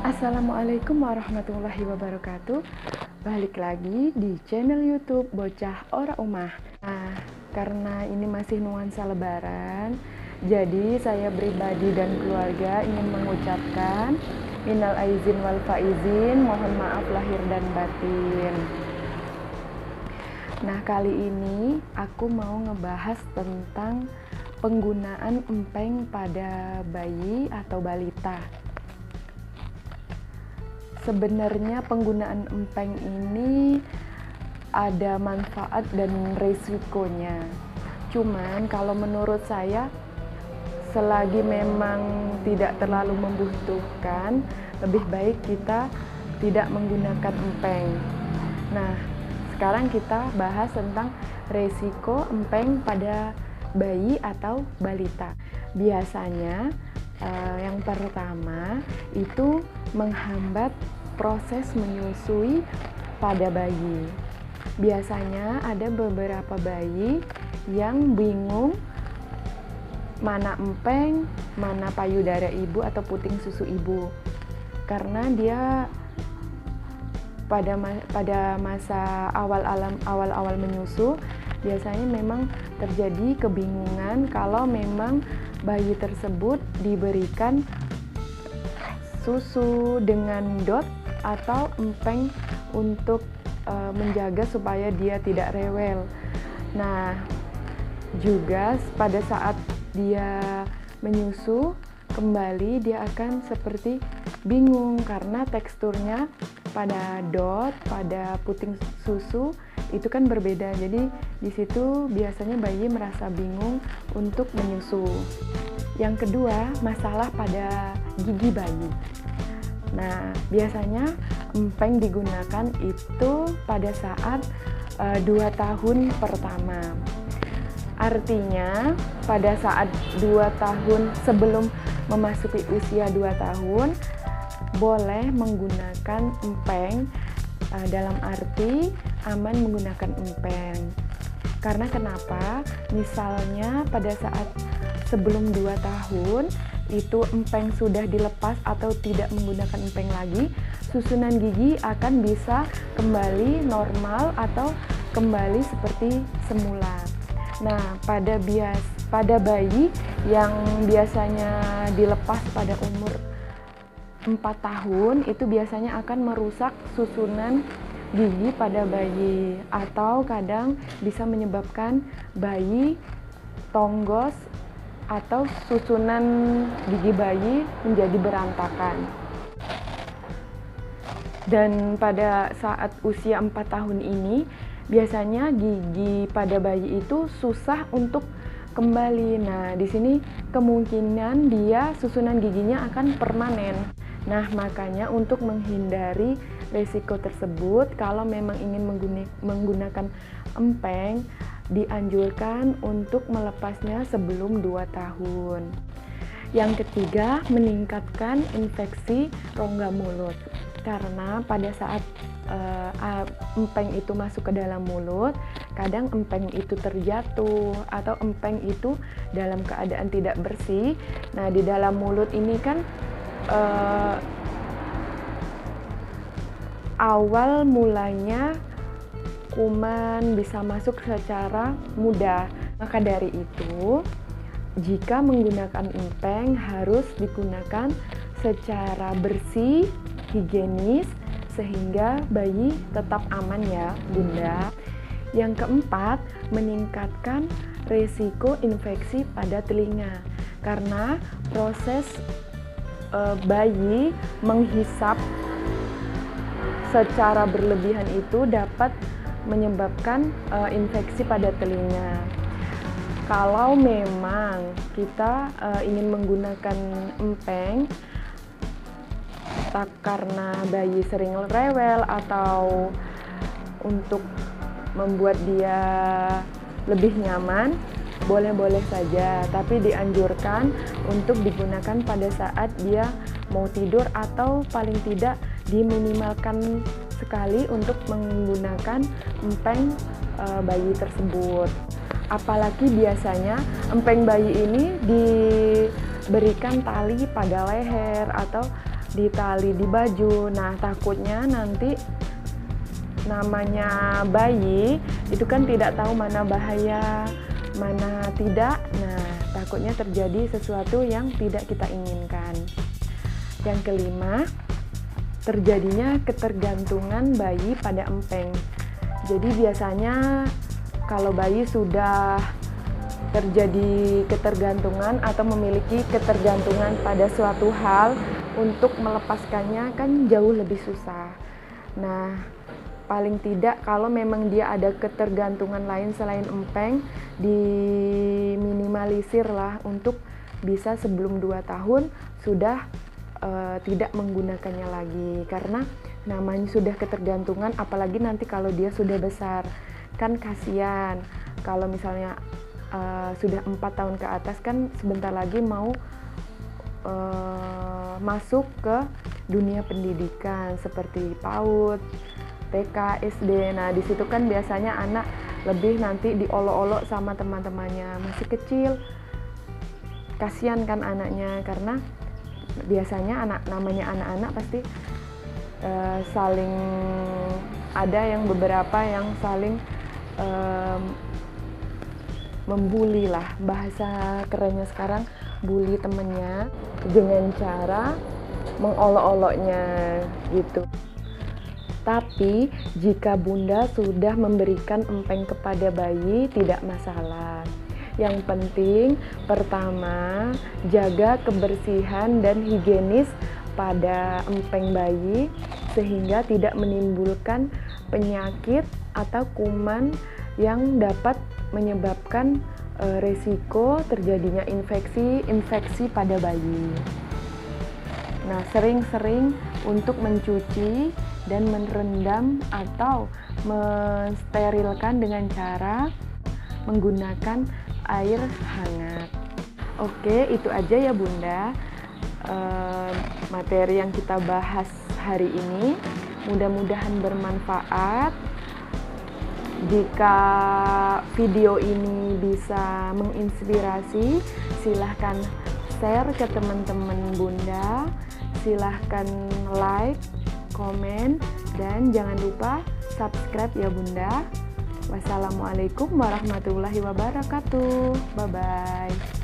Assalamualaikum warahmatullahi wabarakatuh. Balik lagi di channel YouTube Bocah Ora Umah. Nah, karena ini masih nuansa lebaran, jadi saya pribadi dan keluarga ingin mengucapkan minal aizin wal faizin, mohon maaf lahir dan batin. Nah, kali ini aku mau ngebahas tentang penggunaan empeng pada bayi atau balita. Sebenarnya penggunaan empeng ini ada manfaat dan resikonya. Cuman kalau menurut saya, selagi memang tidak terlalu membutuhkan, lebih baik kita tidak menggunakan empeng. Nah, sekarang kita bahas tentang resiko empeng pada bayi atau balita. Biasanya yang pertama itu menghambat proses menyusui pada bayi. Biasanya ada beberapa bayi yang bingung mana empeng, mana payudara ibu atau puting susu ibu. Karena dia pada masa awal menyusu biasanya memang terjadi kebingungan kalau memang bayi tersebut diberikan susu dengan dot atau empeng untuk menjaga supaya dia tidak rewel. Nah, juga pada saat dia menyusu kembali dia akan seperti bingung karena teksturnya pada dot, pada puting susu itu kan berbeda. Jadi di situ biasanya bayi merasa bingung untuk menyusu. Yang kedua, masalah pada gigi bayi. Nah, biasanya empeng digunakan itu pada saat 2 tahun pertama. Artinya, pada saat 2 tahun sebelum memasuki usia 2 tahun, boleh menggunakan empeng dalam arti aman menggunakan empeng. Karena kenapa? Misalnya pada saat sebelum 2 tahun itu empeng sudah dilepas atau tidak menggunakan empeng lagi, susunan gigi akan bisa kembali normal atau kembali seperti semula. Nah, pada bayi yang biasanya dilepas pada umur 4 tahun itu biasanya akan merusak susunan gigi pada bayi atau kadang bisa menyebabkan bayi tonggos atau susunan gigi bayi menjadi berantakan. Dan pada saat usia 4 tahun ini biasanya gigi pada bayi itu susah untuk kembali. Nah, di sini kemungkinan dia susunan giginya akan permanen. Nah, makanya untuk menghindari resiko tersebut, kalau memang ingin menggunakan empeng, dianjurkan untuk melepasnya sebelum 2 tahun. Yang ketiga, meningkatkan infeksi rongga mulut. Karena pada saat empeng itu masuk ke dalam mulut, kadang empeng itu terjatuh atau empeng itu dalam keadaan tidak bersih. Nah, di dalam mulut ini kan awal mulanya kuman bisa masuk secara mudah. Maka dari itu, jika menggunakan empeng harus digunakan secara bersih, higienis, sehingga bayi tetap aman ya, Bunda. Yang keempat, meningkatkan risiko infeksi pada telinga. Karena proses bayi menghisap secara berlebihan itu dapat menyebabkan infeksi pada telinga. Kalau memang kita ingin menggunakan empeng karena bayi sering rewel atau untuk membuat dia lebih nyaman, boleh-boleh saja, tapi dianjurkan untuk digunakan pada saat dia mau tidur atau paling tidak diminimalkan sekali untuk menggunakan empeng bayi tersebut. Apalagi biasanya empeng bayi ini diberikan tali pada leher atau ditali di baju. Nah, takutnya nanti namanya bayi itu kan tidak tahu mana bahaya, mana tidak. Nah, takutnya terjadi sesuatu yang tidak kita inginkan. Yang kelima, terjadinya ketergantungan bayi pada empeng. Jadi biasanya kalau bayi sudah terjadi ketergantungan atau memiliki ketergantungan pada suatu hal, untuk melepaskannya kan jauh lebih susah. Nah, paling tidak kalau memang dia ada ketergantungan lain selain empeng, diminimalisir lah untuk bisa sebelum 2 tahun sudah tidak menggunakannya lagi. Karena namanya sudah ketergantungan, apalagi nanti kalau dia sudah besar, kan kasihan. Kalau misalnya sudah 4 tahun ke atas kan sebentar lagi mau masuk ke dunia pendidikan seperti PAUD, TK, SD. Nah, di situ kan biasanya anak lebih nanti diolok-olok sama teman-temannya, masih kecil. Kasihan kan anaknya, karena biasanya namanya anak-anak pasti saling ada yang beberapa yang saling membuli lah, bahasa kerennya sekarang bully temennya dengan cara mengolok-oloknya gitu. Tapi jika bunda sudah memberikan empeng kepada bayi tidak masalah. Yang penting pertama jaga kebersihan dan higienis pada empeng bayi sehingga tidak menimbulkan penyakit atau kuman yang dapat menyebabkan resiko terjadinya infeksi pada bayi. Nah, sering-sering untuk mencuci dan merendam atau mensterilkan dengan cara menggunakan air hangat. Oke, itu aja ya Bunda materi yang kita bahas hari ini. Mudah-mudahan bermanfaat. Jika video ini bisa menginspirasi, silahkan share ke teman-teman Bunda, silahkan like, komen, dan jangan lupa subscribe ya Bunda. Wassalamualaikum warahmatullahi wabarakatuh. Bye-bye.